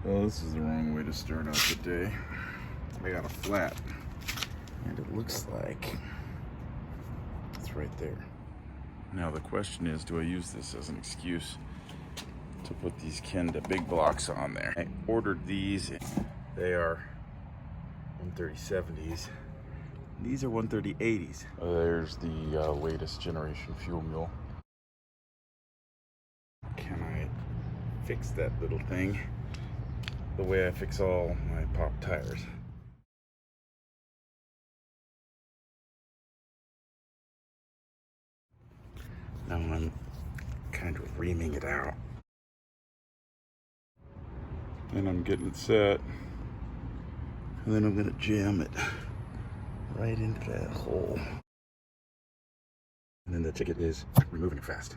Well, this is the wrong way to start out the day. I got a flat, and it looks like it's right there. Now the question is, do I use this as an excuse to put these Kenda Big Blocks on there? I ordered these. They are 130/70s. These are 130/80s. There's the latest generation fuel mule. Can I fix that little thing the way I fix all my pop tires? Now I'm kind of reaming it out. And I'm getting it set. And then I'm gonna jam it right into that hole. And then the ticket is removing it fast.